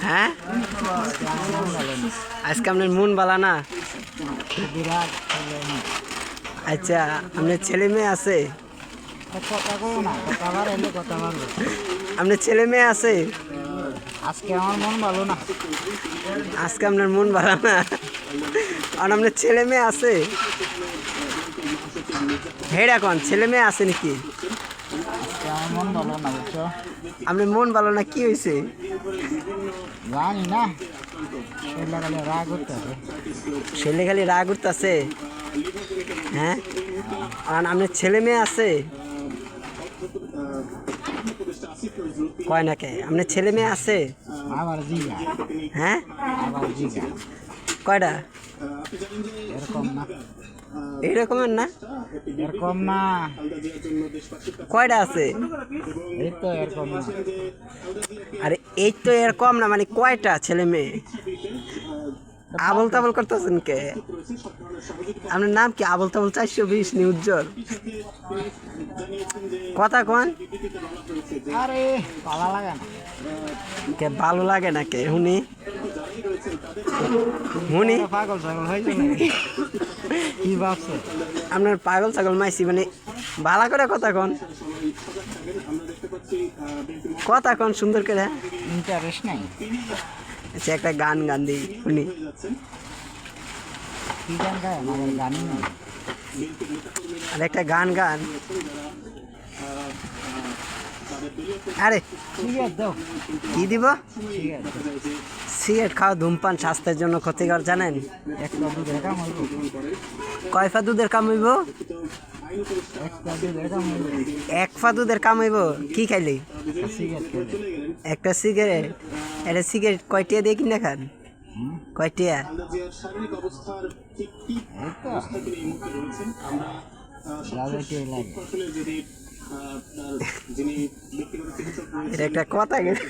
হ্যাঁ, আজকে আপনার মন ভালো না? আচ্ছা, আপনার ছেলে মেয়ে আছে? আপনার ছেলে মেয়ে আছে? আজকে আমার মন ভালো না। আজকে আপনার মন ভালো না, আর আপনার ছেলে মেয়ে আছে? হেড এখন ছেলে মেয়ে আছে নাকি? আজকে আমার মন ভালো না, বুঝছো? আপনার মন ভালো না, কি হয়েছে? জানি না, ছেলে খালি রাগ করতেছে। ছেলে খালি রাগ উঠতেছে? হ্যাঁ, আর আপনার ছেলে মেয়ে আছে? কয় না কে, আপনার ছেলে মেয়ে আছে? আবার জিগা, হ্যাঁ, আবার জিগা, কয়টা? এরকম না, এইরকমের না? এরকম না, কয়টা আছে? এই তো এরকম না। আরে এই তো এরকম না, মানে কয়টা ছেলে মেয়ে? আবল তাবল করতেছেন কে? আপনার নাম কি? আবল তাবল 420 নি উজ্জ্বল? কথা কন। আরে ভালো লাগে না। কে ভালো লাগে না কে? শুনি শুনি। পাগল ছাগল হয়েছে নাকি? কি ভাবছো? আপনার পাগল ছাগল মাইছি মানে ভালো করে কথা কন, কথা কন সুন্দর করে। ইন্টারেস্ট নাই। আচ্ছা, একটা গান গান দিই শুনি। কি গান গায়? আমার গানই নেই। আর একটা গান গান। আরে ঠিক আছে দাও, কি দিব? ঠিক আছে। সিগারেট খাওয়া ধূমপান স্বাস্থ্যের জন্য ক্ষতিকর, জানেন? একটা দুধের কাম হইব, কয় দুধের কাম হইব? একটা দুধের কাম হইব। এক ফা দুধের কাম হইব? কি খাইলি? সিগারেট খেলে। একটা সিগারেট? এটা সিগারেট কয়টিয়া দিয়ে কিনে খান? কয়টিয়া? এই তো যাদেরকে লাগে। এটা একটা কথা গেছে।